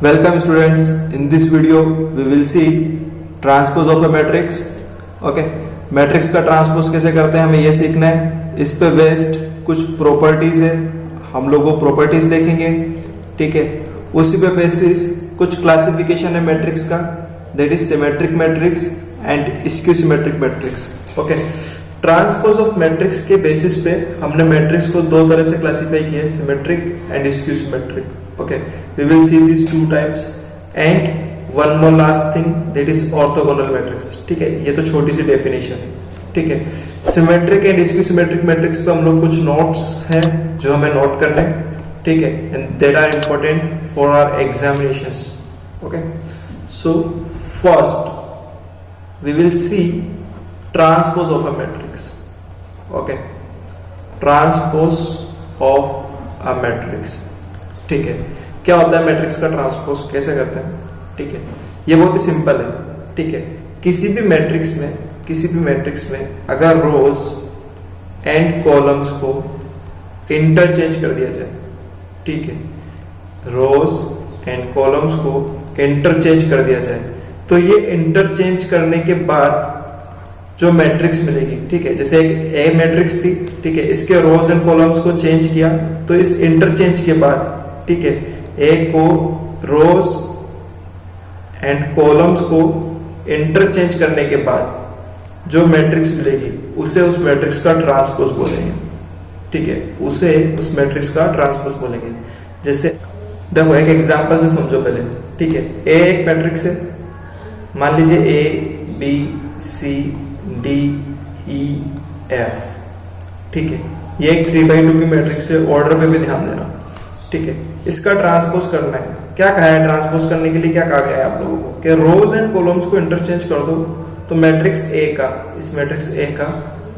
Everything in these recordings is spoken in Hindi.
Welcome students. In this video we will see transpose of a matrix. Okay, matrix का ट्रांसपोज कैसे करते हैं हमें ये सीखना है. इस पे बेस्ड कुछ प्रॉपर्टीज है, हम लोग वो प्रॉपर्टीज देखेंगे. ठीक है, उसी पे बेसिस कुछ क्लासिफिकेशन है मैट्रिक्स का, that is symmetric matrix and skew symmetric matrix. Okay, transpose of matrix के बेसिस पे हमने मैट्रिक्स को दो तरह से क्लासिफाई किया है, symmetric and skew symmetric. Okay, we will see these two types and one more last thing, that is orthogonal matrix. ठीक है, ये तो छोटी सी डेफिनेशन है. ठीक है, symmetric and skew symmetric matrix पे हम लोग कुछ नोट्स हैं जो हमें नोट करने हैं. ठीक है, and that are important for our examinations. Okay, so first we will see transpose of a matrix. Okay, transpose of a matrix. ठीक है, क्या होता है मैट्रिक्स का ट्रांसपोज, कैसे करते हैं. ठीक है, ये बहुत ही सिंपल है. ठीक है, किसी भी मैट्रिक्स में अगर रोज एंड कॉलम्स को इंटरचेंज कर दिया जाए. ठीक है, रोज एंड कॉलम्स को इंटरचेंज कर दिया जाए तो ये इंटरचेंज करने के बाद जो मैट्रिक्स मिलेगी, ठीक है, जैसे एक ए मैट्रिक्स थी. ठीक है, इसके रोज एंड कॉलम्स को चेंज किया तो इस इंटरचेंज के बाद, ठीक है, ए को रोज एंड कॉलम्स को इंटरचेंज करने के बाद जो मैट्रिक्स मिलेगी उसे उस मैट्रिक्स का ट्रांसपोज बोलेंगे. ठीक है, उसे उस मैट्रिक्स का ट्रांसपोज बोलेंगे. जैसे देखो एक एग्जांपल से समझो पहले. ठीक है, ए एक मैट्रिक्स है, मान लीजिए A B C D E F. ठीक है, ये एक 3/2 की मैट्रिक्स है. ऑर्डर पे भी ध्यान देना. ठीक है, इसका ट्रांसपोज करना है. क्या कहा है ट्रांसपोज करने के लिए, क्या कहा गया है आप लोगों को कि रोज एंड कॉलम्स को इंटरचेंज कर दो तो मैट्रिक्स ए का, इस मैट्रिक्स ए का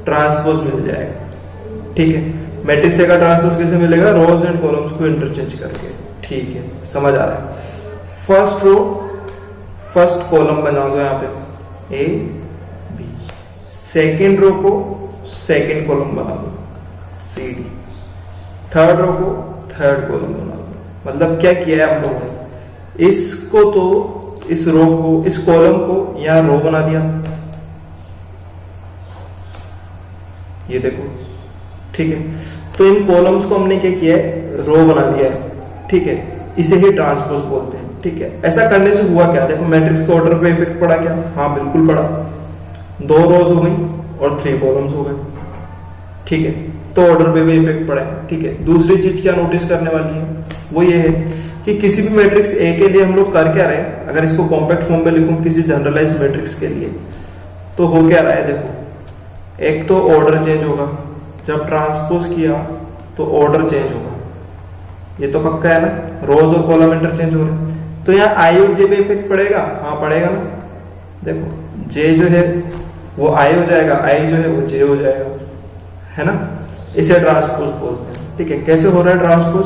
ट्रांसपोज मिल जाएगा. ठीक है, मैट्रिक्स ए का ट्रांसपोज कैसे मिलेगा, रोज एंड कॉलम्स को इंटरचेंज करके. ठीक है, समझ आ रहा है. फर्स्ट रो फर्स्ट कॉलम बना दो यहाँ पे ए बी, सेकेंड रो को सेकेंड कॉलम बना दो सी डी, थर्ड रो को थर्ड कॉलम बना दो. मतलब क्या किया है हम लोगों ने, इसको तो इस रो को, इस कॉलम को यहां रो बना दिया. ये देखो. ठीक है, तो इन कॉलम्स को हमने क्या किया है, रो बना दिया है. ठीक है, इसे ही ट्रांसपोज बोलते हैं. ठीक है, ऐसा करने से हुआ क्या, देखो मैट्रिक्स के ऑर्डर पे इफेक्ट पड़ा क्या, हाँ बिल्कुल पड़ा. 2 रोज हो गई और 3 कॉलम्स हो गए. ठीक है, तो ऑर्डर पे भी इफेक्ट पड़ा है. ठीक है, दूसरी चीज क्या नोटिस करने वाली है, वो ये है कि किसी भी मैट्रिक्स ए के लिए हम लोग कर क्या रहे हैं, अगर इसको कॉम्पैक्ट फॉर्म में लिखूं किसी जनरलाइज्ड मैट्रिक्स के लिए, तो हो क्या रहा है. देखो, एक तो ऑर्डर चेंज होगा, जब ट्रांसपोज किया तो ऑर्डर चेंज होगा. ये तो पक्का है ना, रोज और कॉलम इंटरचेंज हो रहे हैं. तो यहाँ आई और जे पे इफेक्ट पड़ेगा, हाँ पड़ेगा ना. देखो जे जो है वो आई हो जाएगा, आई जो है वो जे हो जाएगा, है ना. इसे ट्रांसपोज बोलते हैं. ठीक है, कैसे हो रहा है ट्रांसपोज,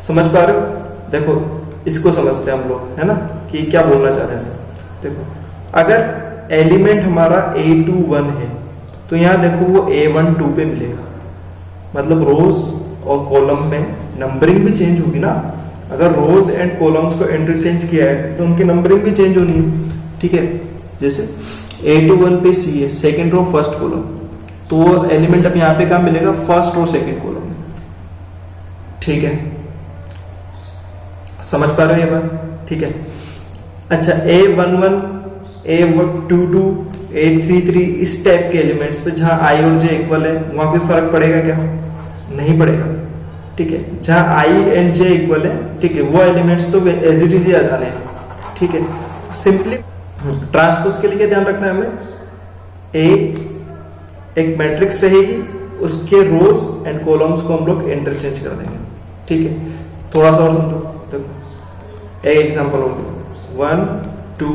समझ पा रहे हो. देखो इसको समझते हैं हम लोग, है ना, कि क्या बोलना चाह रहे हैं. देखो अगर एलिमेंट हमारा A2 1 है तो यहाँ देखो वो A1 2 पे मिलेगा. मतलब रोज और कॉलम में नंबरिंग भी चेंज होगी ना. अगर रोज एंड कॉलम्स को इंटरचेंज किया है तो उनकी नंबरिंग भी चेंज होनी है. ठीक है, जैसे A2 1 पे C है, सेकेंड रो फर्स्ट कॉलम, तो वो एलिमेंट अब यहाँ पे कहाँ मिलेगा, फर्स्ट रो सेकेंड कॉलम. ठीक है, समझ पा रहे हो ये बात. ठीक है, अच्छा A11 A22 A33 इस टाइप के एलिमेंट्स पे जहां आई और जे इक्वल है वहां कोई फर्क पड़ेगा क्या, नहीं पड़ेगा. ठीक है, जहां आई एंड जे इक्वल है, ठीक है, वो एलिमेंट्स तो एज इट इज ही आ जाने हैं. ठीक है, सिंपली ट्रांसपोज के लिए क्या ध्यान रखना है हमें, एक मैट्रिक्स रहेगी, उसके रोज एंड कॉलम्स को हम लोग इंटरचेंज कर देंगे. ठीक है, थोड़ा सा और समझो. देखो एक एग्जांपल हो गया, 1 2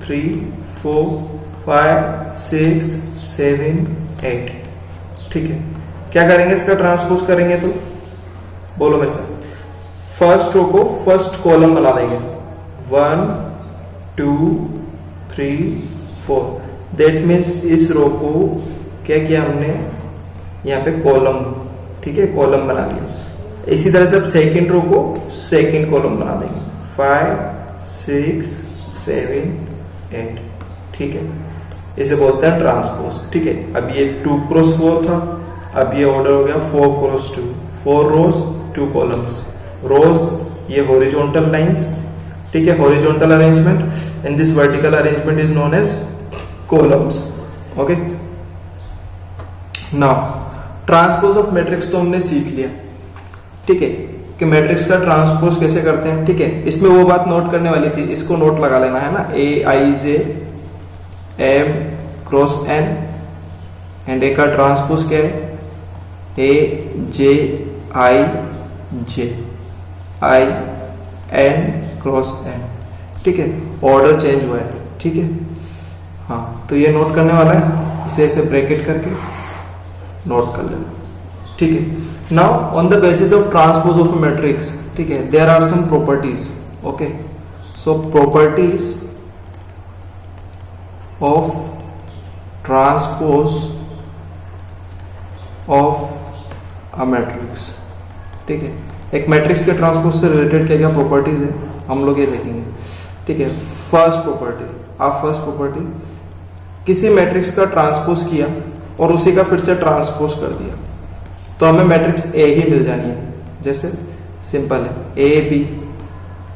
3 4 5 6 7 8. ठीक है, क्या करेंगे, इसका ट्रांसपोज करेंगे तो बोलो मेरे साथ, फर्स्ट रो को फर्स्ट कॉलम बना देंगे. 1 2 3 4. दैट मीन्स इस रो को क्या किया हमने, यहाँ पे कॉलम. ठीक है, कॉलम बना दिया. इसी तरह से अब सेकंड रो को सेकंड कॉलम बना देंगे. 5 6 7 8, ठीक है, इसे बोलते हैं ट्रांसपोज, ठीक है। अब ये 2 क्रॉस 4 था, अब ये ऑर्डर हो गया 4 क्रॉस 2, 4 रोज 2 कॉलम्स, रोज ये हॉरिजॉन्टल लाइंस, ठीक है, horizontal arrangement, and this vertical arrangement is known as columns, okay. Now transpose of matrix तो हमने सीख लिया, ठीक है, कि मैट्रिक्स का ट्रांसपोज कैसे करते हैं, ठीक है। इसमें वो बात नोट करने वाली थी, इसको नोट लगा लेना है ना, ए I J M cross N, and A का ट्रांसपोज क्या है, ए J I N cross N, ठीक है, ऑर्डर चेंज हुआ है, ठीक है। हाँ, तो ये नोट करने वाला है, इसे ऐसे ब्रैकेट करके नोट कर लेना, ठीक है। Now on the basis of transpose of a matrix, ठीक है, there are some properties, okay. So properties of transpose of a matrix, ठीक है। एक मैट्रिक्स के ट्रांसपोज से रिलेटेड क्या क्या प्रॉपर्टीज है हम लोग ये देखेंगे, ठीक है। फर्स्ट प्रॉपर्टी, किसी मैट्रिक्स का ट्रांसपोज किया और उसी का फिर से ट्रांसपोज कर दिया तो हमें मैट्रिक्स ए ही मिल जानी है। जैसे सिंपल है, ए बी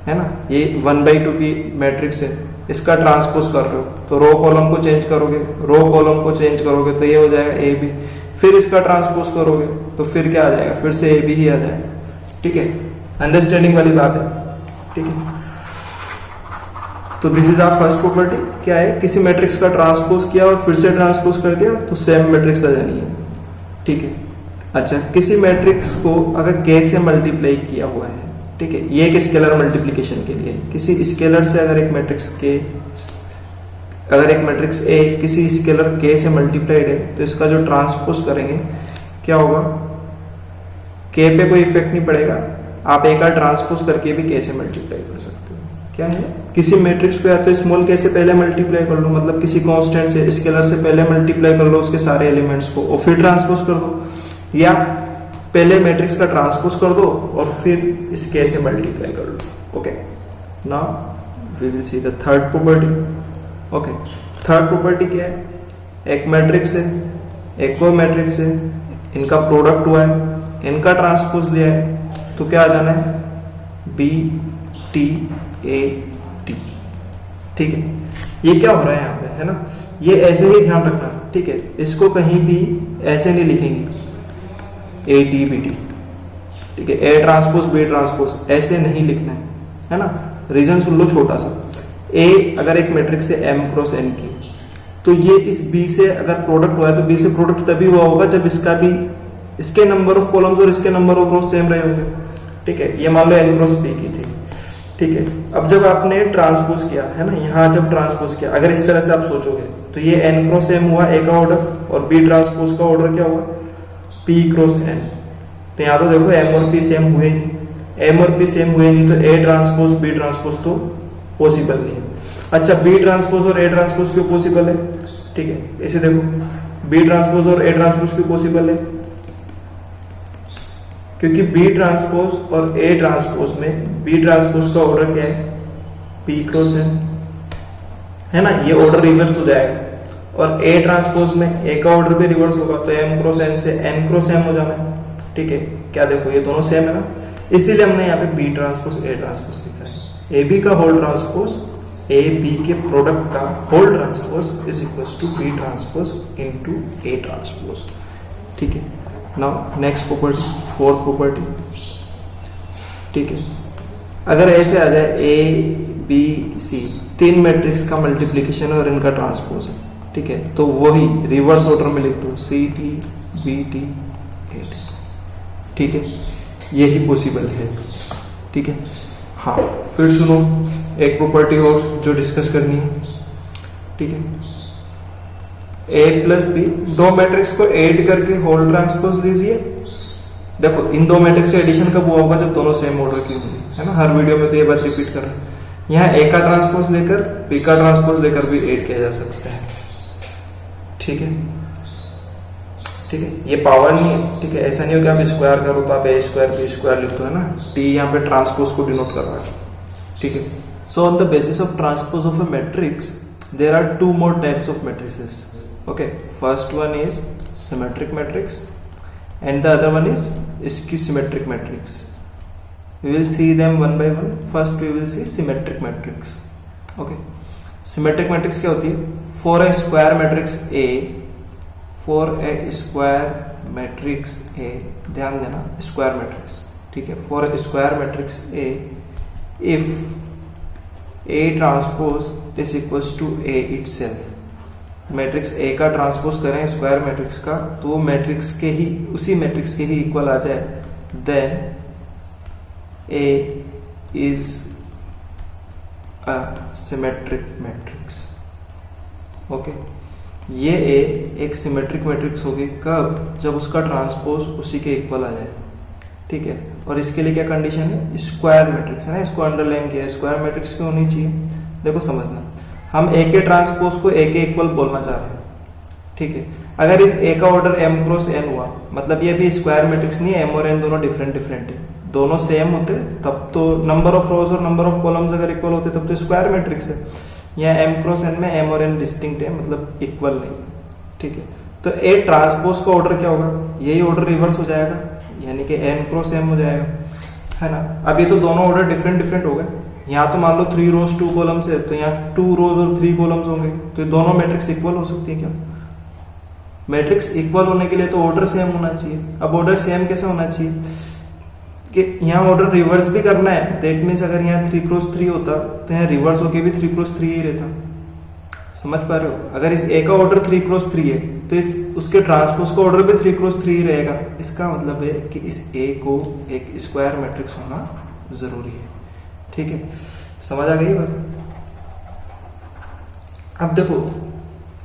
है ना, ये 1/2 की मैट्रिक्स है, इसका ट्रांसपोज कर रहे हो तो रो कॉलम को चेंज करोगे तो ये हो जाएगा ए बी, फिर इसका ट्रांसपोज करोगे तो फिर क्या आ जाएगा, फिर से ए बी ही आ जाएगा, ठीक है। अंडरस्टैंडिंग वाली बात है, ठीक है। तो this is our first property, क्या है, किसी मैट्रिक्स का ट्रांसपोज किया और फिर से ट्रांसपोज कर दिया तो सेम मैट्रिक्स आ जानी है, ठीक है। अच्छा, किसी मैट्रिक्स को अगर k से मल्टीप्लाई किया हुआ है, ठीक है, ये एक स्केलर मल्टीप्लिकेशन के लिए, किसी स्केलर से अगर एक मैट्रिक्स A किसी स्केलर k से मल्टीप्लाइड है तो इसका जो ट्रांसपोज करेंगे क्या होगा, k पे कोई इफेक्ट नहीं पड़ेगा, आप A का ट्रांसपोज करके भी k से मल्टीप्लाई कर सकते हो। क्या है, किसी मैट्रिक्स को या तो स्मॉल k से पहले मल्टीप्लाई कर लो, मतलब किसी कांस्टेंट से स्केलर से पहले मल्टीप्लाई कर लो उसके सारे एलिमेंट्स को और फिर ट्रांसपोज कर दो, या पहले मैट्रिक्स का ट्रांसपोज कर दो और फिर इस k से मल्टीप्लाई कर लो, okay. Now we will see the third property, okay. Third property क्या है, एक मैट्रिक्स है, एक और मैट्रिक्स है, इनका प्रोडक्ट हुआ है, इनका ट्रांसपोज लिया है तो क्या आ जाना है, बी टी ए टी, ठीक है। ये क्या हो रहा है यहाँ पे, है ना, ये ऐसे ही ध्यान रखना, ठीक है, इसको कहीं भी ऐसे नहीं लिखेंगे ए टी बी टी, ठीक है, ए ट्रांसपोज बी ट्रांसपोज ऐसे नहीं लिखना है ना। रीजन सुन लो छोटा सा, ए अगर एक मैट्रिक्स है m क्रॉस n की, तो ये इस b से अगर प्रोडक्ट हुआ है तो b से प्रोडक्ट तभी हुआ होगा जब इसका भी, इसके नंबर ऑफ कॉलम्स और इसके नंबर ऑफ रोज सेम रहे होंगे, ठीक है। ये मान लो n क्रॉस b की थी, ठीक है। अब जब आपने ट्रांसपोज किया है ना, यहाँ जब ट्रांसपोज किया, अगर इस तरह से आप सोचोगे तो ये n क्रॉस m हुआ a का ऑर्डर, और b ट्रांसपोज का ऑर्डर क्या हुआ, p क्रॉस n। तो यहाँ तो देखो m और p सेम हुए ही नहीं, m और p सेम हुए नहीं, तो a ट्रांसपोज b ट्रांसपोज तो पॉसिबल नहीं है। अच्छा, b ट्रांसपोज और a ट्रांसपोज क्यों पॉसिबल है, ठीक है, ऐसे देखो b ट्रांसपोज और a ट्रांसपोज क्यों पॉसिबल है, क्योंकि b ट्रांसपोज और a ट्रांसपोज में b ट्रांसपोज का ऑर्डर क्या है, p क्रॉस n, है ना, ये ऑर्डर रिवर्स हो जाएगा, और a ट्रांसपोज में a का ऑर्डर भी रिवर्स होगा तो m क्रॉस n से n क्रॉस m हो जाना है, ठीक है। क्या देखो ये दोनों सेम है ना, इसीलिए हमने यहाँ पे b ट्रांसपोज a ट्रांसपोज लिखा है। ab का होल ट्रांसपोज a b के प्रोडक्ट का whole transpose is equal to b transpose into a transpose, ठीक है। Now next property, fourth property, ठीक है। अगर ऐसे आ जाए a b c, तीन मैट्रिक्स का मल्टीप्लिकेशन और इनका ट्रांसपोज है, ठीक है, तो वही रिवर्स ऑर्डर में लिख दो C T B T A T, ठीक है, यही पॉसिबल है, ठीक है। हाँ, फिर सुनो एक प्रॉपर्टी और जो डिस्कस करनी है, ठीक है। a प्लस बी, दो मैट्रिक्स को ऐड करके होल ट्रांसपोज लीजिए। देखो इन दो मैट्रिक्स का एडिशन कब हुआ होगा, जब दोनों सेम ऑर्डर की होंगी, है ना। हर वीडियो में तो ये बात रिपीट कर रहा हूं। यहाँ a का ट्रांसपोज लेकर b का ट्रांसपोज लेकर भी ऐड किया जा सकता है, ठीक है, ठीक है। ये पावर नहीं है, ठीक है, ऐसा नहीं हो कि आप स्क्वायर करो तो आप a स्क्वायर b स्क्वायर लिख दो, है ना। t यहाँ पे ट्रांसपोज को डिनोट कर रहा है, ठीक है। So on the basis of transpose of a matrix there are two more types of matrices. Okay, first one is symmetric matrix and the other one is symmetric matrix. We will see them one by one. First we will see symmetric matrix. Okay, symmetric matrix क्या होती है? For a square matrix A, for a square matrix A, ध्यान देना, square matrix, ठीक है। For a square matrix A, if A transpose is equals to A itself, matrix A का ट्रांसपोज करें स्क्वायर मैट्रिक्स का, तो वो मैट्रिक्स के ही, उसी मैट्रिक्स के ही इक्वल आ जाए, then A is a symmetric matrix. Okay, ये ए एक सिमेट्रिक मैट्रिक्स होगी कब? जब उसका ट्रांसपोज उसी के इक्वल आ जाए, ठीक है। और इसके लिए क्या कंडीशन है? स्क्वायर मैट्रिक्स है ना, इसको अंडरलाइन किया है। स्क्वायर मैट्रिक्स क्यों होनी चाहिए? देखो समझना, हम ए के ट्रांसपोज को ए के इक्वल बोलना चाह रहे हैं, ठीक है। अगर इस ए का ऑर्डर m क्रॉस n हुआ, मतलब ये भी स्क्वायर मैट्रिक्स नहीं है, m और n दोनों डिफरेंट है, दोनों सेम होते तब तो, नंबर ऑफ रोज और नंबर ऑफ कॉलम्स अगर इक्वल होते तब तो स्क्वायर मैट्रिक्स है। यहाँ m क्रॉस n में m और n डिस्टिंक्ट है, मतलब इक्वल नहीं, ठीक है। तो ए ट्रांसपोज का ऑर्डर क्या होगा? यही ऑर्डर रिवर्स हो जाएगा, यानी कि n क्रॉस m हो जाएगा, है ना। अब ये तो दोनों ऑर्डर डिफरेंट हो गए। यहाँ तो मान लो 3 रोज 2 कॉलम्स है, तो यहाँ 2 रोज और 3 कॉलम्स होंगे, तो ये दोनों मैट्रिक्स इक्वल हो सकती है क्या? मैट्रिक्स इक्वल होने के लिए तो ऑर्डर सेम होना चाहिए। अब ऑर्डर सेम कैसे होना चाहिए? कि यहाँ ऑर्डर रिवर्स भी करना है, दैट मीन्स अगर यहाँ 3 क्रॉस 3 होता तो यहाँ रिवर्स होके भी 3 क्रॉस 3 ही रहता। समझ पा रहे हो? अगर इस ए का ऑर्डर 3 क्रॉस 3 है तो इस उसके ट्रांसपोज का ऑर्डर भी 3 क्रॉस 3 ही रहेगा। इसका मतलब है कि इस ए को एक स्क्वायर मैट्रिक्स होना जरूरी है, ठीक है। समझ आ गई बात? अब देखो,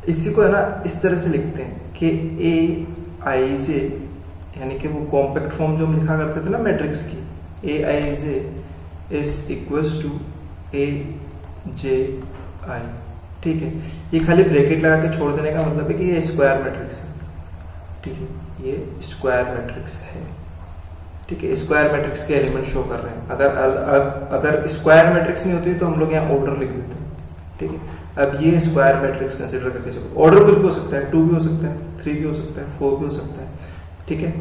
इसी को है ना इस तरह से लिखते हैं कि ए आई जे, यानी कि वो कॉम्पैक्ट फॉर्म जो हम लिखा करते थे ना मैट्रिक्स की, ए I J is equals to A J आई, ठीक है। ये खाली ब्रैकेट लगा के छोड़ देने का मतलब है कि ये स्क्वायर मैट्रिक्स है, ठीक है, ये स्क्वायर मैट्रिक्स है, ठीक है। स्क्वायर मैट्रिक्स के एलिमेंट शो कर रहे हैं। अगर स्क्वायर मैट्रिक्स नहीं होती तो हम लोग यहाँ ऑर्डर लिख देते हैं, ठीक है। अब ये स्क्वायर मैट्रिक्स कंसीडर करके चलो, ऑर्डर कुछ भी हो सकता है, 2 भी हो सकता है, 3 भी हो सकता है, 4 भी हो सकता है, ठीक है,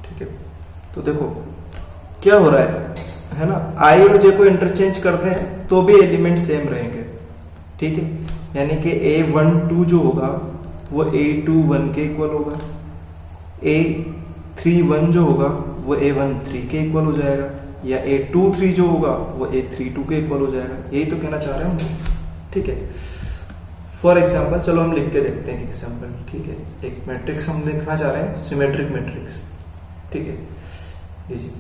ठीक है। तो देखो क्या हो रहा है ना, आई और जे को इंटरचेंज करते हैं तो भी एलिमेंट सेम रहेंगे, ठीक है। यानी कि A12 जो होगा वो A21 के इक्वल होगा, A31 जो होगा वो A13 के इक्वल हो जाएगा, या A23 जो होगा वो A32 के इक्वल हो जाएगा। यही तो कहना चाह रहे हैं हम, ठीक है। फॉर एग्जाम्पल चलो हम लिख के देखते हैं एग्जाम्पल, ठीक है। एक मैट्रिक्स हम लिखना चाह रहे हैं, सिमेट्रिक मैट्रिक्स, ठीक है। लीजिए,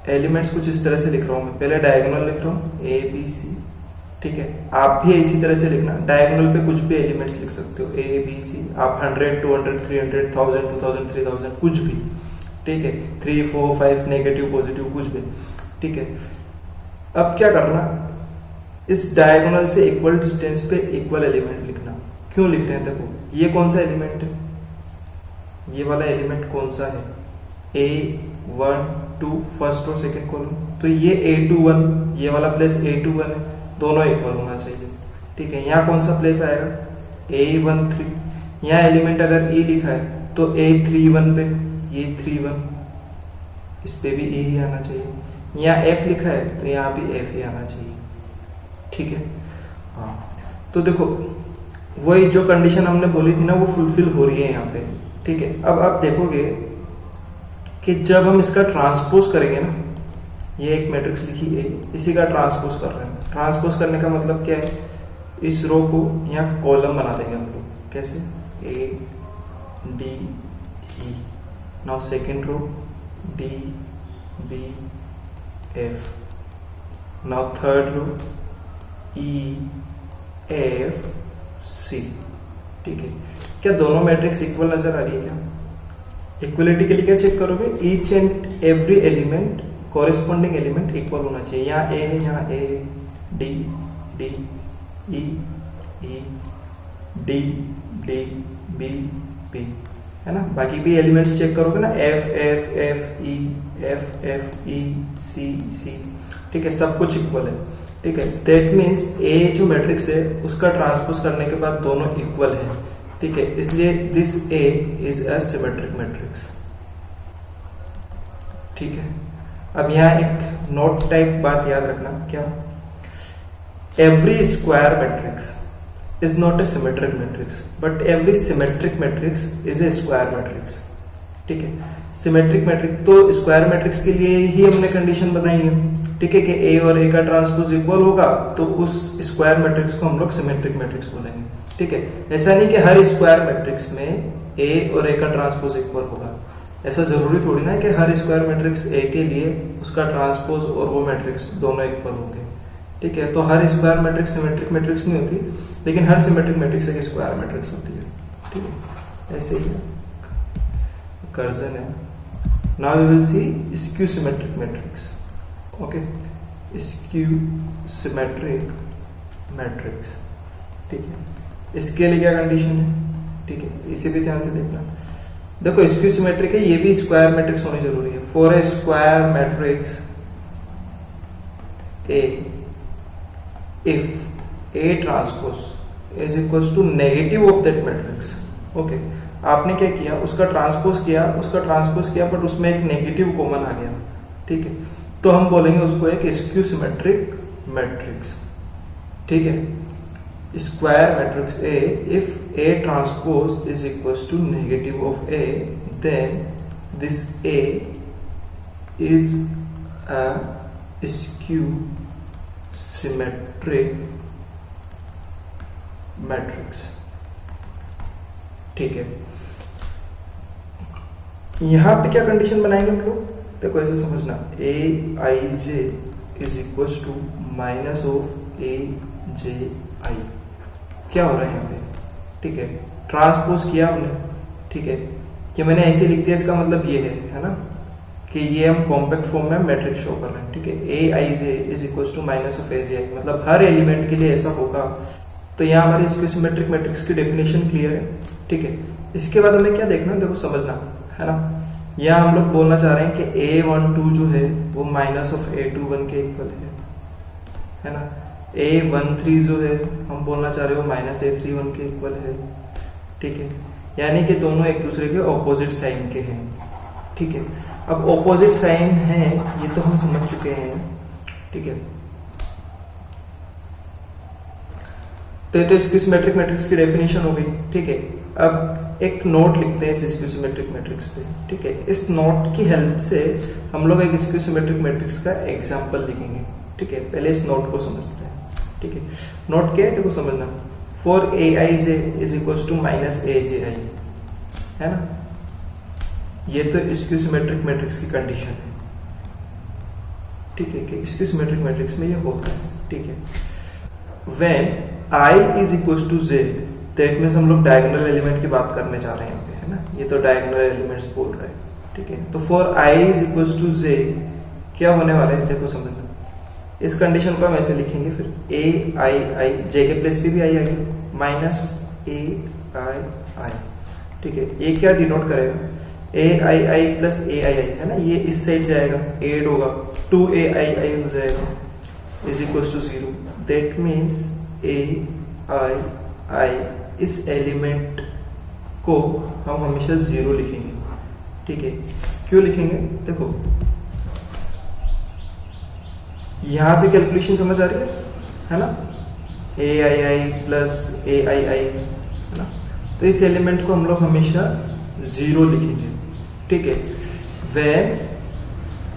एलिमेंट्स कुछ इस तरह से लिख रहा हूं मैं, पहले डायगोनल लिख रहा हूं A B C, ठीक है। आप भी इसी तरह से लिखना, डायगोनल पे कुछ भी एलिमेंट्स लिख सकते हो, A B C, आप 100 200 300 1000 2000 3000 कुछ भी, ठीक है। 3 4 5 नेगेटिव पॉजिटिव कुछ भी, ठीक है। अब क्या करना, इस डायगोनल से इक्वल डिस्टेंस पे इक्वल एलिमेंट लिखना। क्यों लिख रहे हैं? देखो ये कौन सा एलिमेंट है, ये वाला एलिमेंट कौन सा है, A1 2 फर्स्ट और सेकंड कॉलम, तो ये A21, ये वाला प्लेस A21 है, दोनों इक्वल होना चाहिए, ठीक है। यहाँ कौन सा प्लेस आएगा, A13, यहाँ एलिमेंट अगर E लिखा है तो A31 पे ये 31, इस पे भी E ही आना चाहिए। यहाँ F लिखा है तो यहाँ भी F ही आना चाहिए, ठीक है। हाँ, तो देखो वही जो कंडीशन हमने बोली थी ना वो फुलफिल हो रही है यहाँ पे, ठीक है। अब आप देखोगे कि जब हम इसका ट्रांसपोज करेंगे ना, ये एक मैट्रिक्स लिखी है, इसी का ट्रांसपोज कर रहे हैं। ट्रांसपोज करने का मतलब क्या है, इस रो को यहाँ कॉलम बना देंगे हम लोग, कैसे, A D E, now second row D B F, now third row E F C, ठीक है। क्या दोनों मैट्रिक्स इक्वल नजर आ रही है? क्या इक्वलिटी के लिए क्या चेक करोगे, each and every element, corresponding element equal होना चाहिए। यहाँ A है, यहाँ A है, D D E E D D B B, है ना। बाकी भी एलिमेंट्स चेक करोगे ना, F F F E F F E C C, ठीक है, सब कुछ इक्वल है, ठीक है। दैट मीन्स ए जो मैट्रिक्स है उसका ट्रांसपोज करने के बाद दोनों इक्वल है, ठीक है, इसलिए this A is a symmetric matrix, ठीक है। अब यहाँ एक नोट टाइप बात याद रखना, क्या, every square matrix is not a symmetric matrix but every symmetric matrix is a square matrix, ठीक है। सिमेट्रिक मैट्रिक्स तो स्क्वायर मैट्रिक्स के लिए ही हमने कंडीशन बताई है, ठीक है, कि ए और ए का ट्रांसपोज इक्वल होगा तो उस स्क्वायर मैट्रिक्स को हम लोग सिमेट्रिक मैट्रिक्स बोलेंगे, ठीक है। ऐसा नहीं कि हर स्क्वायर मैट्रिक्स में ए और ए का ट्रांसपोज इक्वल होगा, ऐसा जरूरी थोड़ी ना है कि हर स्क्वायर मैट्रिक्स ए के लिए उसका ट्रांसपोज और वो मैट्रिक्स दोनों इक्वल होंगे, ठीक है। तो हर स्क्वायर मैट्रिक्स सिमेट्रिक मैट्रिक्स नहीं होती, लेकिन हर सिमेट्रिक मैट्रिक्स एक स्क्वायर मैट्रिक्स होती है, ठीक है। ऐसे ही कर्जन है। Now we will see skew symmetric matrix, okay, skew symmetric matrix, ठीक है। इसके लिए क्या कंडीशन है, ठीक है, इसे भी ध्यान से देखना। देखो स्क्यू सिमेट्रिक है, ये भी स्क्वायर मैट्रिक्स होनी जरूरी है। For a square matrix A, if A transpose is equals to negative of that matrix, okay, आपने क्या किया, उसका ट्रांसपोज किया बट उसमें एक नेगेटिव कॉमन आ गया, ठीक है, तो हम बोलेंगे उसको एक स्क्यू सिमेट्रिक मैट्रिक्स, ठीक है। Square matrix A, if A transpose is equals to negative of A, then this A is a skew symmetric matrix, ठीक है। यहां पे क्या कंडीशन बनाएंगे हम लोग, देखो ऐसे समझना, A I J is equal to minus of A J I, क्या हो रहा है यहाँ पे, ठीक है, ट्रांसपोज किया हमने, ठीक है, कि मैंने ऐसे लिख दिया, इसका मतलब ये है ना, कि ये हम कॉम्पैक्ट फॉर्म में मैट्रिक्स शो कर रहे हैं, ठीक है। A I J is equal to minus of A J I, मतलब हर एलिमेंट के लिए ऐसा होगा। तो यहाँ हमारी स्क्यू सिमेट्रिक मैट्रिक्स की डेफिनेशन क्लियर है, ठीक है। इसके बाद हमें क्या देखना, देखो समझना, है ना। यहाँ हम लोग बोलना चाह रहे हैं कि A12 जो है वो माइनस ऑफ A21 के इक्वल है ना। A13 जो है हम बोलना चाह रहे हो माइनस A31 के इक्वल है, ठीक है, यानी कि दोनों एक दूसरे के ऑपोजिट साइन के हैं, ठीक है। अब ऑपोजिट साइन है ये तो हम समझ चुके हैं, ठीक है। तो ये तो स्क्यू सिमेट्रिक मैट्रिक्स की डेफिनेशन हो गई, ठीक है। अब एक नोट लिखते हैं इस स्क्यू सिमेट्रिक मैट्रिक्स पे, ठीक है। इस नोट की हेल्प से हम लोग एक स्क्यू सिमेट्रिक मैट्रिक्स का एग्जांपल लिखेंगे, ठीक है। पहले इस नोट को समझते हैं, ठीक है। नोट क्या है देखो समझना, for A I J is equal to minus A J I, है ना। ये तो स्क्यू सिमेट्रिक मैट्रिक्स की कंडीशन है, ठीक है, कि स्क्यू सिमेट्रिक मैट्रिक्स में ये होता है, ठीक है। When i is equal to J, that means हम लोग डायगोनल एलिमेंट की बात करने जा रहे हैं यहाँ पे, है ना। ये तो डायगोनल एलिमेंट्स बोल रहे हैं, ठीक है। तो for i is equal to J क्या होने वाला है देखो समझना, इस कंडीशन को हम ऐसे लिखेंगे, फिर ए आई आई, जे के प्लेस पे भी आई आएगी, माइनस ए आई आई, ठीक है। ये क्या डिनोट करेगा, ए I I plus A I आई, है ना, ये इस साइड जाएगा, एड होगा, 2 ए आई आई हो जाएगा, is equal to 0। That means A I I इस एलिमेंट को हम हमेशा 0 लिखेंगे, ठीक है। क्यों लिखेंगे देखो, यहां से कैलकुलेशन समझ आ रही है ना, ए I I plus A I आई, है ना। तो इस एलिमेंट को हम लोग हमेशा 0 लिखेंगे, ठीक है। When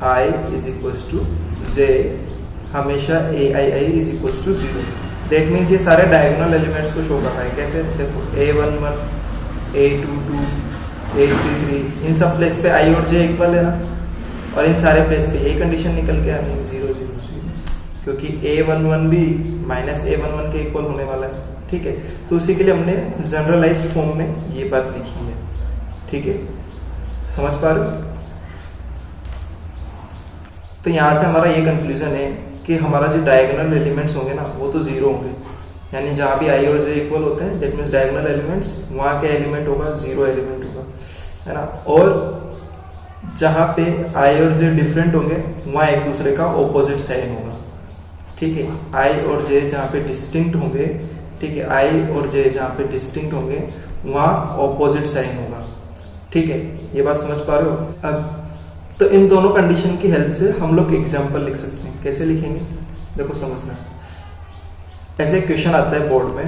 i is equal to j, हमेशा A I I is equal to 0। That means ये सारे डायगोनल एलिमेंट्स को शो कर रहा है, कैसे देखो, A11, A22, A33, इन सब प्लेस पे i और j इक्वल है ना, और इन सारे प्लेस पे ये कंडीशन निकल के आनी है 0 0 0, क्योंकि A11 भी माइनस A11 के इक्वल होने वाला है, ठीक है। तो उसी के लिए हमने जनरलाइज्ड फॉर्म में ये बात लिखी है, ठीक है, समझ पा रहे हो। तो यहाँ से हमारा ये कंक्लूजन है कि हमारा जो डायगोनल एलिमेंट्स होंगे ना वो तो 0 होंगे, यानी जहाँ भी i और j इक्वल होते हैं दैट मीन्स डायगोनल एलिमेंट्स, वहाँ के एलिमेंट होगा 0 एलिमेंट होगा। है ना, और जहां पे आई और जे डिफरेंट होंगे वहां एक दूसरे का ऑपोजिट साइन होगा, ठीक है। आई और जे जहां पे डिस्टिंक्ट होंगे, ठीक है, आई और जे जहां पे डिस्टिंक्ट होंगे वहां ऑपोजिट साइन होगा, ठीक है। ये बात समझ पा रहे हो? अब तो इन दोनों कंडीशन की हेल्प से हम लोग एग्जाम्पल लिख सकते हैं। कैसे लिखेंगे देखो, समझना। ऐसे क्वेश्चन आता है बोर्ड में,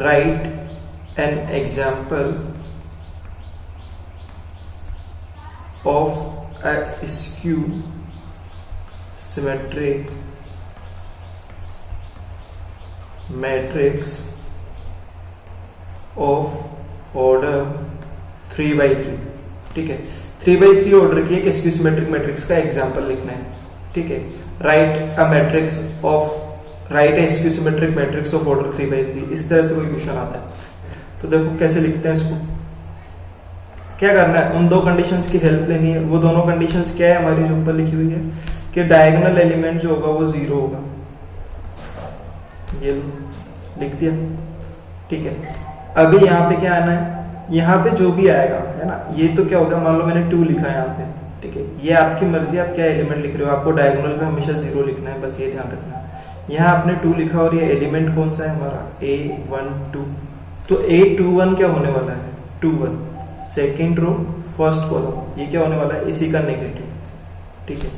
right an example of a skew symmetric matrix of order 3/3, ठीक है। 3/3 ऑर्डर की एक स्क्यू सिमेट्रिक मैट्रिक्स का एग्जांपल लिखना है, ठीक है। Right a matrix of right A skew symmetric matrix of order 3/3, इस तरह से कोई क्वेश्चन आता है तो देखो कैसे लिखते हैं इसको। क्या करना है, उन दो कंडीशंस की हेल्प लेनी है। वो दोनों कंडीशंस क्या है हमारी जो ऊपर लिखी हुई है कि डायगोनल एलिमेंट जो होगा वो 0 होगा, ये लिख दिया, ठीक है। अभी यहाँ पे क्या आना है, यहाँ पे जो भी आएगा, है ना, ये तो क्या होगा, मान लो मैंने 2 लिखा है यहाँ पे, ठीक है। ये आपकी मर्जी, आप क्या एलिमेंट लिख रहे हो, आपको डायगोनल पे हमेशा 0 लिखना है, बस ये ध्यान रखना। यहाँ आपने 2 लिखा और ये एलिमेंट कौन सा है हमारा, A12, तो A21 क्या होने वाला है, 21, सेकेंड रो फर्स्ट कॉलम, ये क्या होने वाला है, इसी का नेगेटिव, ठीक है।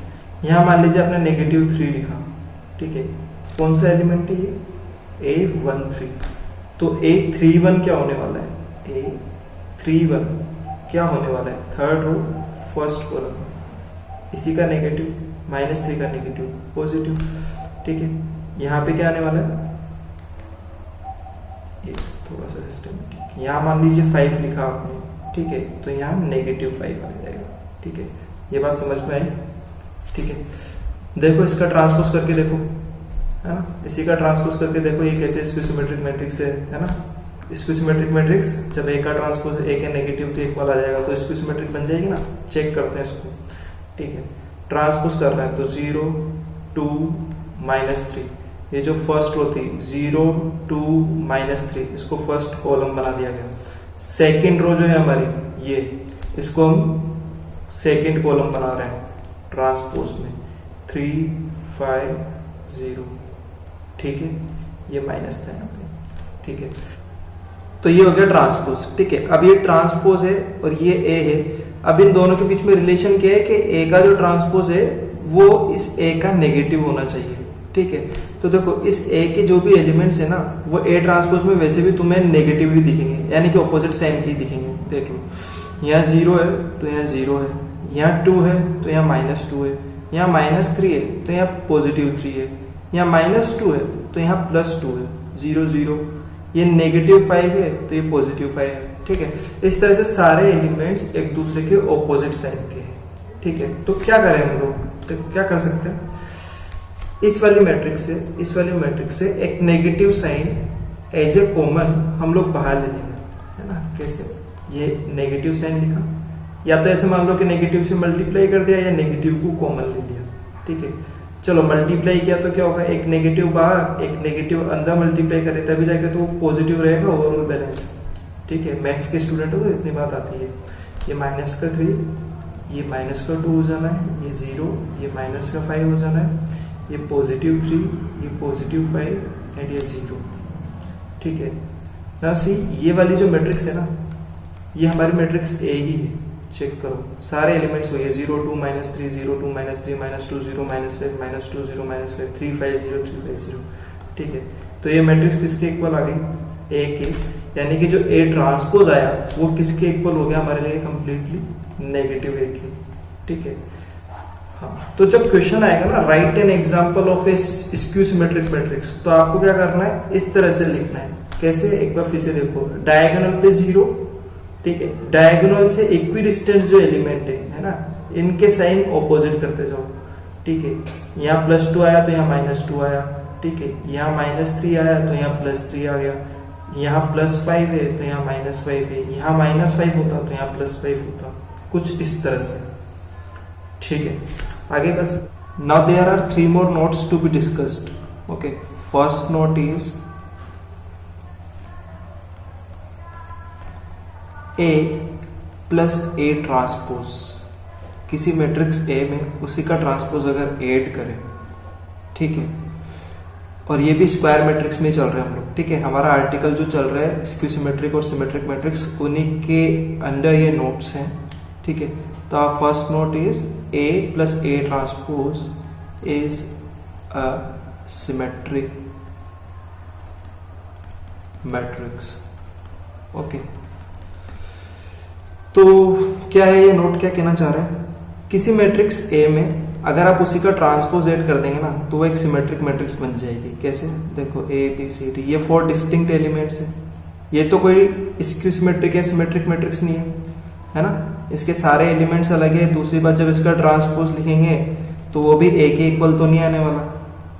यहाँ मान लीजिए आपने -3 लिखा, ठीक है। कौन सा एलिमेंट है ये, A13, तो A31 क्या होने वाला है, A31 क्या होने वाला है, थर्ड रो फर्स्ट कॉलम, इसी का नेगेटिव, -3 का नेगेटिव पॉजिटिव, ठीक है। यहाँ पे क्या आने वाला है, ये थोड़ा सा सिस्टमेटिक, यहाँ मान लीजिए 5 लिखा आपने, ठीक है, तो यहाँ -5 आ जाएगा, ठीक है। ये बात समझ में आई, ठीक है। देखो इसका ट्रांसपोज करके देखो, है ना, इसी का ट्रांसपोज करके देखो ये कैसे स्क्यू सिमेट्रिक मैट्रिक्स है ना। स्क्यू सिमेट्रिक मैट्रिक्स जब एक का ट्रांसपोज एक है नेगेटिव तो इक्वल आ जाएगा, तो स्क्यू सिमेट्रिक बन जाएगी ना। चेक करते हैं इसको, ठीक है। ट्रांसपोज कर रहे हैं तो 0 2 -3, ये जो फर्स्ट रो थी 0 2 -3, इसको फर्स्ट कॉलम बना दिया गया। सेकेंड रो जो है हमारी ये, इसको हम सेकेंड कॉलम बना रहे हैं ट्रांसपोज में, 3 5 0, ठीक है। ये माइनस था यहाँ पे, ठीक है। तो ये हो गया ट्रांसपोज, ठीक है। अब ये ट्रांसपोज है और ये ए है। अब इन दोनों के बीच में रिलेशन क्या है कि ए का जो ट्रांसपोज है वो इस ए का नेगेटिव होना चाहिए, ठीक है। तो देखो इस ए के जो भी एलिमेंट्स है ना वो ए ट्रांसपोज में वैसे भी तुम्हें नेगेटिव ही दिखेंगे, यानी कि ऑपोजिट साइन ही दिखेंगे। देख लो, यहाँ 0 है तो यहाँ 0 है, यहाँ 2 है तो यहाँ -2 है, यहाँ -3 है तो यहाँ +3 है, यहाँ -2 है तो यहाँ +2 है, 0 0, ये -5 है तो ये +5 है, ठीक है। इस तरह से सारे एलिमेंट्स एक दूसरे के ऑपोजिट साइन के हैं, ठीक है। तो क्या करें हम लोग, तो क्या कर सकते हैं, इस वाली मैट्रिक्स से एक negative sign as a common हम लोग बाहर ले लेंगे, है ना। कैसे, ये नेगेटिव साइन लिखा, या तो ऐसे मान लो कि नेगेटिव से मल्टीप्लाई कर दिया या नेगेटिव को कॉमन ले लिया, ठीक है। चलो मल्टीप्लाई किया तो क्या होगा, एक नेगेटिव बाहर एक नेगेटिव अंदर मल्टीप्लाई करे तभी जाके तो पॉजिटिव रहेगा ओवरऑल बैलेंस, ठीक है। मैथ्स के स्टूडेंट हो तो इतनी बात आती है। ये -3, ये -2 हो जाना है, ये 0, ये -5 हो जाना है, ये +3, ये +5 एंड ये 0, ठीक है। नाउ सी, ये वाली जो मैट्रिक्स है ना ये हमारी मैट्रिक्स ए ही है। चेक करो सारे एलिमेंट्स वही है, 0 2 -3 0 2 -3 -2 0 -5 -2 0 -5 3 5 0 3 5 0, ठीक है। तो ये मैट्रिक्स किसके इक्वल आ गई, ए के, यानी कि जो ए ट्रांसपोज आया वो किसके इक्वल हो गया हमारे लिए, कंप्लीटली नेगेटिव ए के, ठीक है। हाँ, तो जब क्वेश्चन आएगा ना right an example of A skew symmetric matrix, तो आपको क्या करना है, इस तरह से लिखना है। कैसे, एक बार फिर से देखो, डायगोनल पे 0, ठीक है, डायगोनल से इक्विडिस्टेंट जो एलिमेंट है ना, इनके साइन ऑपोजिट करते जाओ, ठीक है। यहाँ +2 आया तो यहाँ -2 आया, ठीक है। यहाँ -3 आया तो यहाँ +3 आ गया, यहाँ +5 है तो यहाँ -5 है, यहाँ -5 होता तो यहाँ +5 होता, कुछ इस तरह से, ठीक है। आगे बस, now there are 3 more notes to be discussed, okay. First note is A plus A transpose, किसी मैट्रिक्स ए में उसी का ट्रांसपोज अगर ऐड करें, ठीक है, और ये भी स्क्वायर मैट्रिक्स में चल रहे हैं हम लोग, ठीक है, हमारा आर्टिकल जो चल रहा है स्क्यू सिमेट्रिक और सिमेट्रिक मैट्रिक्स, उन्हीं के अंडर ये नोट्स हैं, ठीक है। तो our first note is A plus A transpose is a symmetric matrix. Okay, तो क्या है ये नोट, क्या कहना चाह रहा है, किसी मैट्रिक्स A में अगर आप उसी का ट्रांसपोज ऐड कर देंगे ना तो वो एक सिमेट्रिक मैट्रिक्स बन जाएगी। कैसे, देखो A B C D ये 4 डिस्टिंक्ट एलिमेंट्स हैं, ये तो कोई स्क्यू सिमेट्रिक या सिमेट्रिक मैट्रिक्स नहीं है ना, इसके सारे एलिमेंट्स अलग है। दूसरी बात, जब इसका ट्रांसपोज लिखेंगे तो वो भी A के इक्वल तो नहीं आने वाला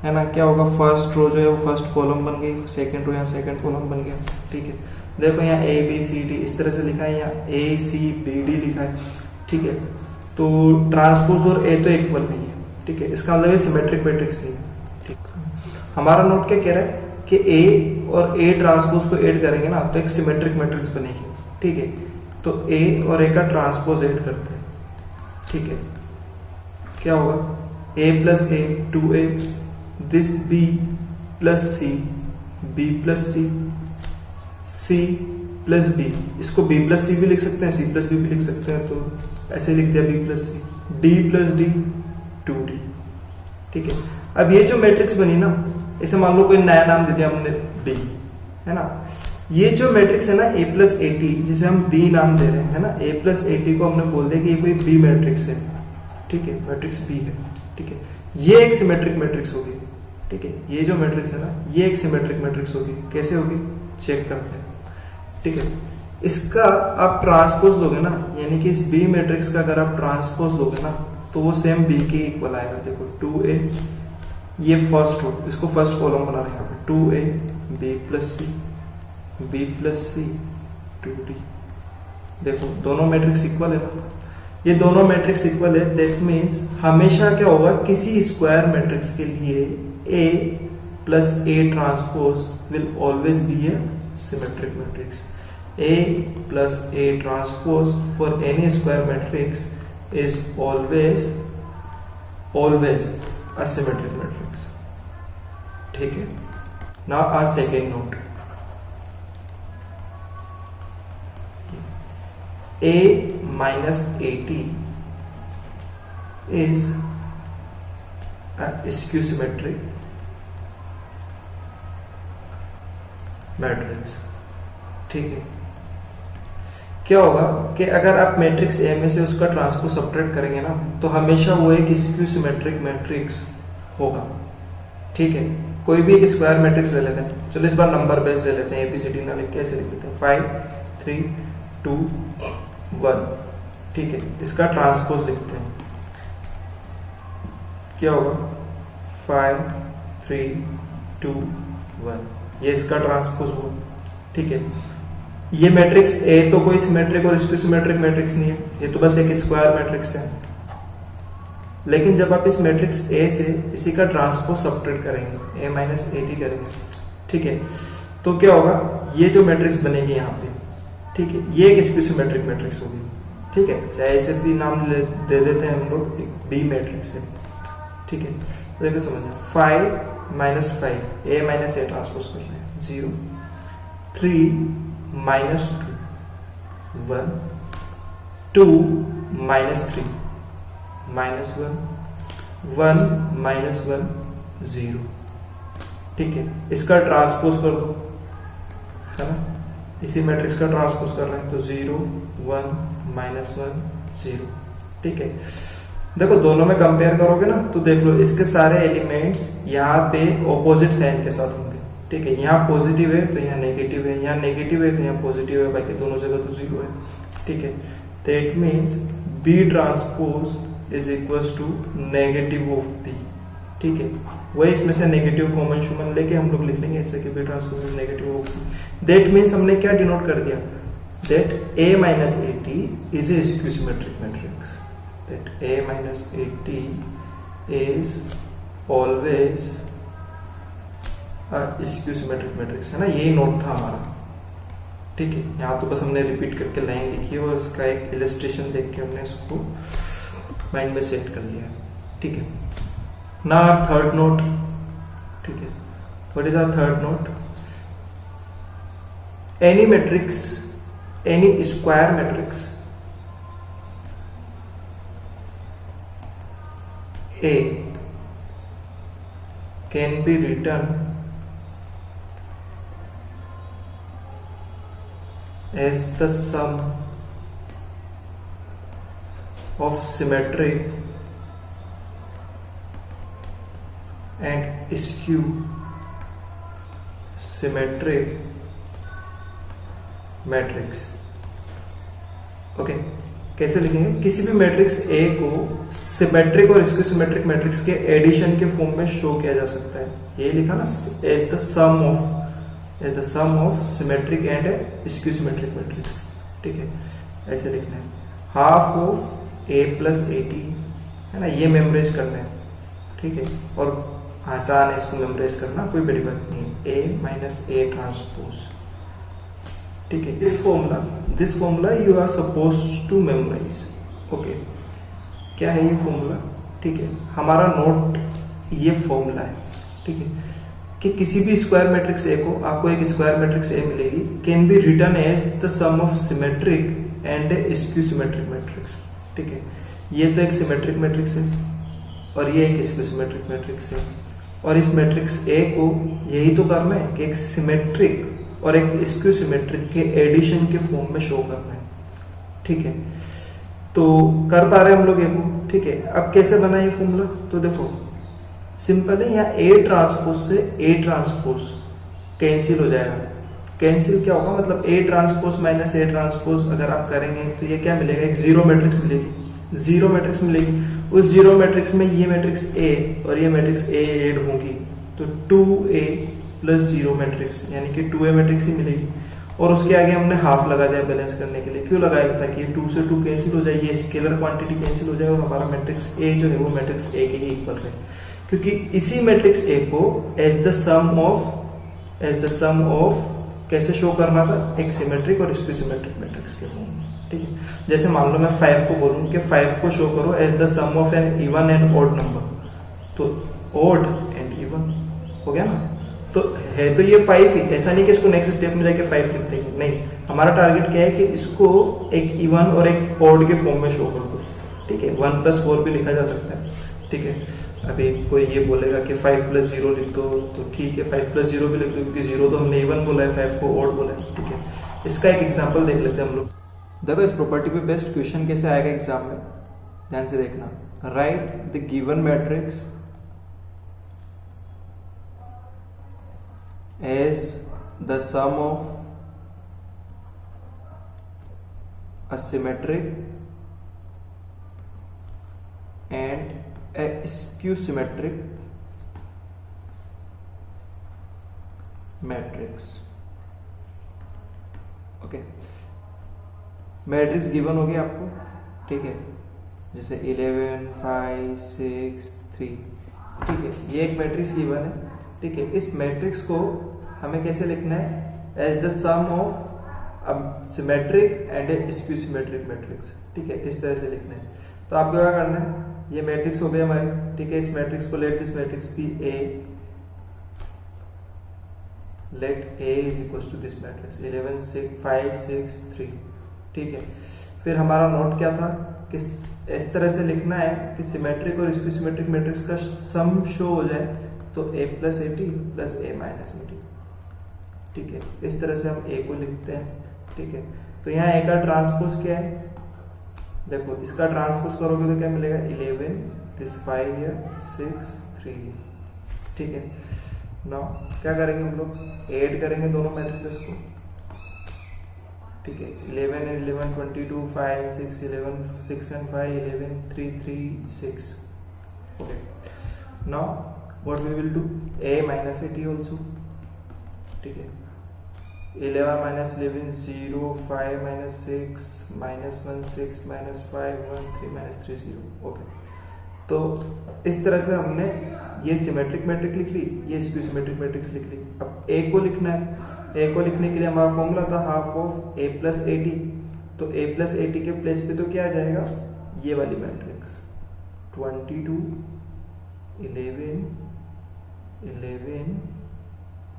है ना, क्या होगा, फर्स्ट रो जो है वो फर्स्ट कॉलम बन गई, सेकंड रो यहाँ सेकंड कॉलम बन गया, ठीक है। देखो यहाँ A B C D इस तरह से लिखा है, यहाँ A C B D लिखा है, ठीक है। तो ट्रांसपोज और A तो इक्वल नहीं है, ठीक है, इसका मतलब ये सिमेट्रिक मैट्रिक्स नहीं है, ठीक। हमारा नोट क्या कह रहा है कि A और A ट्रांसपोज को ऐड करेंगे ना तो एक सिमेट्रिक मैट्रिक्स बनेगी, ठीक है। तो A और A का ट्रांसपोज ऐड करते हैं, ठीक है, क्या होगा, A plus A 2A, this B plus C, B plus C, C plus B, इसको B प्लस C भी लिख सकते हैं, C प्लस B भी लिख सकते हैं, तो ऐसे लिख दिया B plus C, D plus D 2D, ठीक है। अब ये जो मैट्रिक्स बनी ना, इसे मान लो कोई नया नाम दे दिया हमने B, है ना। ये जो मैट्रिक्स है ना A प्लस ए टी, जिसे हम B नाम दे रहे हैं, है ना, A प्लस ए टी को हमने बोल दिया कि ये कोई B मैट्रिक्स है, ठीक है, मैट्रिक्स B है, ठीक है। ये एक सिमेट्रिक मैट्रिक्स होगी, ठीक है, ये जो मैट्रिक्स है ना ये एक सिमेट्रिक मैट्रिक्स होगी। कैसे होगी, चेक करते हैं, ठीक है। इसका आप ट्रांसपोज लोगे ना, यानी कि इस B मैट्रिक्स का अगर आप ट्रांसपोज लोगे ना तो वो सेम B के इक्वल आएगा। देखो 2A, ये फर्स्ट रो, इसको फर्स्ट कॉलम बना रहे हैं यहाँ पे, 2A B plus C, B plus C 2D। देखो दोनों मैट्रिक्स इक्वल है ना, ये दोनों मैट्रिक्स इक्वल है, दैट मीन्स हमेशा क्या होगा, किसी स्क्वायर मैट्रिक्स के लिए A plus A transpose will always be A symmetric matrix. A plus A transpose for any square matrix is always a symmetric matrix, ठीक है। now our second note, A minus AT is a skew symmetric matrix, ठीक है। क्या होगा कि अगर आप मैट्रिक्स ए में से उसका ट्रांसपोज सब्ट्रैक्ट करेंगे ना तो हमेशा वो एक स्क्यू सिमेट्रिक मैट्रिक्स होगा, ठीक है। कोई भी एक स्क्वायर मैट्रिक्स ले लेते हैं, चलो इस बार नंबर बेस्ड ले लेते हैं, ABCD ना लिख के ऐसे लिख लेते हैं, 5 3 2 1, ठीक है। इसका ट्रांसपोज लिखते हैं, क्या होगा, 5 3 2 1, ये इसका ट्रांसपोज हुआ, ठीक है। ये मैट्रिक्स ए तो कोई सिमेट्रिक और स्क्यू सिमेट्रिक मैट्रिक्स नहीं है, ये तो बस एक स्क्वायर मैट्रिक्स है। लेकिन जब आप इस मैट्रिक्स ए से इसी का ट्रांसपोज सब्ट्रैक्ट करेंगे, A माइनस AT करेंगे, ठीक है, तो क्या होगा, ये जो मैट्रिक्स बनेगी यहाँ पे, ठीक है, ये एक स्क्यू सिमेट्रिक मैट्रिक्स होगी, ठीक है। चाहे इसे भी नाम दे देते हैं हम लोग, एक B मैट्रिक्स है, ठीक है। तो देखो समझिए, 5 minus 5 A minus A transpose कर रहे हैं, 0 3 माइनस 2 1 2 माइनस 3 माइनस 1 1 माइनस 1 0, ठीक है। इसका ट्रांसपोज कर दो, है ना, इसी मैट्रिक्स का ट्रांसपोज कर रहे हैं, तो 0 1 माइनस 1 0, ठीक है। देखो दोनों में कंपेयर करोगे ना तो देख लो इसके सारे एलिमेंट्स यहाँ पे ऑपोजिट साइन के साथ होंगे, ठीक है। यहाँ पॉजिटिव है तो यहाँ नेगेटिव है, यहाँ नेगेटिव है तो यहाँ पॉजिटिव है, बाकी दोनों जगह तो 0 है, ठीक है। That means B transpose is equals to negative of B, ठीक है। वही इसमें से नेगेटिव कॉमन शुमन लेके हम लोग लिख लेंगे ऐसे कि B transpose is negative of B। That means हमने क्या डिनोट कर दिया, that A minus AT is a skew symmetric matrix, that A minus AT is always skew symmetric matrix, है ना। यही नोट था हमारा, ठीक है, यहाँ तो बस हमने रिपीट करके लाइन लिखी है और इसका एक इलस्ट्रेशन देख के हमने इसको माइंड में सेट कर लिया है। ठीक है, ना थर्ड नोट। ठीक है, what is our third note? Any matrix, any square matrix A can be written as the sum of symmetric and skew symmetric matrix। ओके, कैसे लिखेंगे? किसी भी मैट्रिक्स A को सिमेट्रिक और स्क्यू सिमेट्रिक मैट्रिक्स के एडिशन के फॉर्म में शो किया जा सकता है। ये लिखा ना, as the sum of symmetric and skew symmetric matrix. ठीक है, ऐसे लिखना है। Half of A plus AT है ना, ये मेमोराइज करना है। ठीक है, और आसान है इसको मेमोराइज करना, कोई बड़ी बात नहीं। A minus A transpose. ठीक है, this formula you are suppose to memorize. Okay, क्या है ये फॉर्मूला? ठीक है, हमारा नोट ये फॉर्मूला है। ठीक है, कि किसी भी स्क्वायर मैट्रिक्स ए को, आपको एक स्क्वायर मैट्रिक्स ए मिलेगी, can be written as the sum of symmetric and skew symmetric matrix. ठीक है, ये तो एक सिमेट्रिक मैट्रिक्स है और ये एक स्क्यू सिमेट्रिक मैट्रिक्स है, और इस मैट्रिक्स ए को यही तो करना है कि एक सिमेट्रिक और एक स्क्यू सिमेट्रिक के एडिशन के फॉर्म में शो करना है। ठीक है, तो कर पा रहे हैं हम लोग ये को। ठीक है, अब कैसे बना ये फॉर्मूला? तो देखो सिंपल है, यहाँ A ट्रांसपोज से A ट्रांसपोज कैंसिल हो जाएगा। कैंसिल क्या होगा? मतलब A transpose minus A transpose अगर आप करेंगे तो ये क्या मिलेगा? एक जीरो मैट्रिक्स मिलेगी। जीरो मैट्रिक्स मिलेगी, उस जीरो मैट्रिक्स में ये मैट्रिक्स A और ये मैट्रिक्स A ऐड होगी, तो 2A प्लस जीरो मैट्रिक्स यानी कि 2A मैट्रिक्स ही मिलेगी। और उसके आगे हमने हाफ लगा दिया बैलेंस करने के लिए। क्यों लगाया? ताकि 2 से 2 कैंसिल हो जाए, ये स्केलर क्वांटिटी कैंसिल हो जाए और हमारा मैट्रिक्स A जो है वो मैट्रिक्स A के ही इक्वल रहे, क्योंकि इसी मैट्रिक्स A को एज द सम ऑफ कैसे शो करना था? एक सिमेट्रिक और स्क्यू सिमेट्रिक मैट्रिक्स के फॉर्म में। ठीक है, जैसे मान लो मैं 5 को बोलूं कि 5 को शो करो as the sum of an even and odd number, तो ऑड एंड इवन हो गया ना। तो है तो ये 5 ही, ऐसा नहीं कि इसको नेक्स्ट स्टेप में जाके 5 लिख देंगे, नहीं, हमारा टारगेट क्या है कि इसको एक इवन और एक ऑड के फॉर्म में शो कर दो। ठीक है, 1 + 4 भी लिखा जा सकता है। ठीक है, अभी कोई ये बोलेगा कि 5 + 0 लिख दो, तो ठीक है 5 + 0 भी लिख दो, क्योंकि 0 तो हमने इवन बोला है, 5 को ऑड बोला है। ठीक है, इसका एक एग्जाम्पल देख लेते हैं हम लोग। देखो इस प्रॉपर्टी पे बेस्ट क्वेश्चन कैसे आएगा एग्जाम में, ध्यान से देखना। Right the given matrix as the sum of a symmetric and a skew symmetric matrix। Okay, matrix given हो गया आपको। ठीक है, जैसे 11 5 6 3। ठीक है, ये एक मैट्रिक्स गिवन है। ठीक है, इस मैट्रिक्स को हमें कैसे लिखना है? As the sum of symmetric and a skew symmetric matrix. ठीक है, इस तरह से लिखना है। तो आपको क्या करना है? ये मैट्रिक्स हो गया हमारी। ठीक है, इस मैट्रिक्स को let this matrix be A, let A is equal to this matrix 11 6 5 6 3। ठीक है, फिर हमारा नोट क्या था कि इस तरह से लिखना है कि सिमेट्रिक और स्क्यू सिमेट्रिक मैट्रिक्स का सम शो हो जाए, तो A + AT plus A minus AT। ठीक है, इस तरह से हम A को लिखते हैं। ठीक है, तो यहाँ A का ट्रांसपोज क्या है? देखो इसका ट्रांसपोज करोगे तो क्या मिलेगा? 11 दिस 5 है 6 3। ठीक है, नाउ क्या करेंगे हम लोग? ऐड करेंगे दोनों मैट्रिसेस को। ठीक है, 11 and 11 22 5 6 11 6 and 5 11 3 3 6। okay, now what we will do? A minus AT also। ठीक है, 11 minus 11 0 5 minus 6 minus 1 6 minus 5 1 3 minus 3 0। Okay, तो इस तरह से हमने ये सिमेट्रिक मैट्रिक्स लिख ली, ये स्क्यू सिमेट्रिक मैट्रिक्स लिख ली। अब ए को लिखना है, ए को लिखने के लिए हमारा फॉर्मूला था half of A plus A T. तो ए प्लस ए टी के प्लेस पे तो क्या आ जाएगा, ये वाली मैट्रिक्स 22 11 11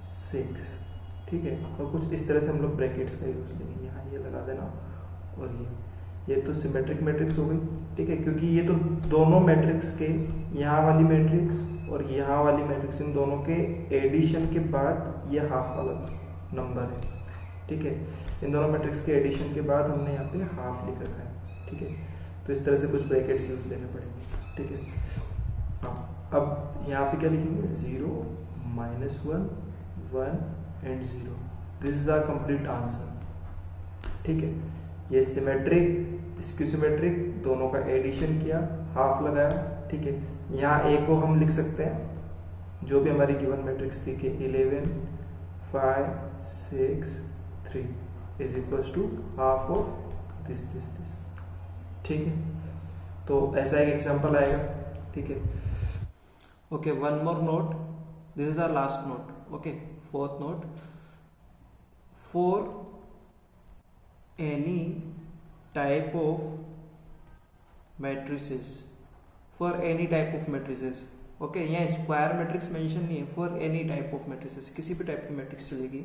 6, ठीक है। और कुछ इस तरह से हम लोग ब्रैकेट्स का यूज लेंगे, यहाँ ये लगा देना। और ये तो सिमेट्रिक मैट्रिक्स हो गई, ठीक है, क्योंकि ये तो दोनों मैट्रिक्स के, यहाँ वाली मैट्रिक्स और यहाँ वाली मैट्रिक्स, इन दोनों के एडिशन के बाद ये हाफ वाला नंबर है, ठीक है। इन दोनों मैट्रिक्स के एडिशन के बाद हमने यहाँ पे हाफ लिख रखा है, ठीक है। तो इस तरह से कुछ ब्रैकेट्स यूज लेने पड़ेंगे, ठीक है। हाँ, अब यहाँ पे क्या लिखेंगे, 0 -1 1 and 0। This is our complete answer, ठीक है। ये सिमेट्रिक स्क्यू सिमेट्रिक दोनों का एडिशन किया, हाफ लगाया, ठीक है। यहाँ ए को हम लिख सकते हैं जो भी हमारी गिवन मैट्रिक्स थी कि 11 5 6 3 is equals to half of this, ठीक है। तो ऐसा एक एग्जांपल आएगा, ठीक है। Okay, one more note, this is our last note, okay. Fourth note, for any type of matrices, for any type of matrices, okay. यहाँ स्क्वायर मैट्रिक्स मेंशन नहीं है, for any type of matrices, किसी भी टाइप की मैट्रिक्स चलेगी।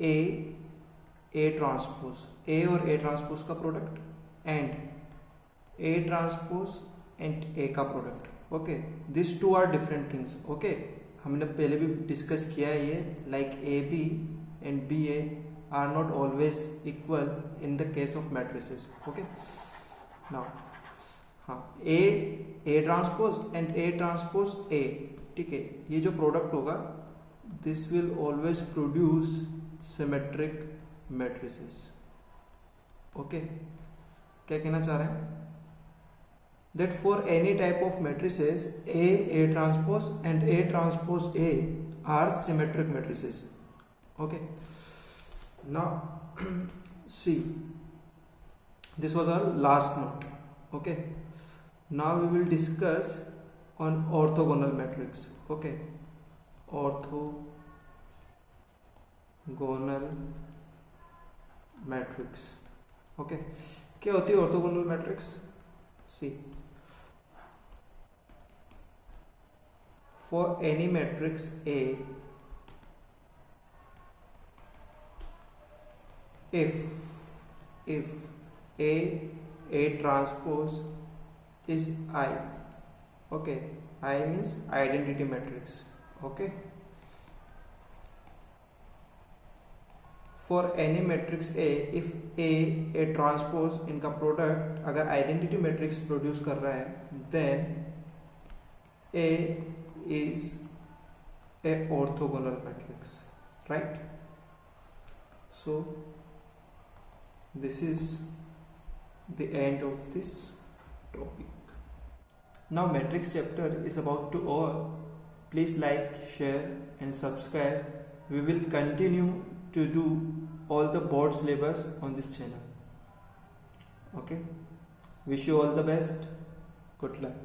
ए ट्रांसपोज, ए और ए ट्रांसपोज का product, and A transpose and A का product, okay. This two are different things, okay. हमने पहले भी डिस्कस किया है ये, like A B and B A are not always equal in the case of matrices, okay। now हाँ, a transpose and a transpose a, ठीक है, ये जो प्रोडक्ट होगा this will always produce symmetric matrices, okay। क्या कहना चाह रहे हैं, that for any type of matrices a transpose and a transpose a are symmetric matrices, okay। Now see, this was our last note, okay। Now we will discuss on orthogonal matrix, okay। orthogonal matrix, okay। क्या होती है orthogonal matrix? see, for any matrix A, if A transpose is I, okay, I means identity matrix, okay। for any matrix A, if A transpose इनका प्रोडक्ट अगर आइडेंटिटी मैट्रिक्स प्रोड्यूस कर रहा है, then A is a orthogonal matrix, right। so this is the end of this topic. Now matrix chapter is about to over. Please like, share and subscribe. We will continue to do all the board syllabus on this channel, okay। Wish you all the best. Good luck.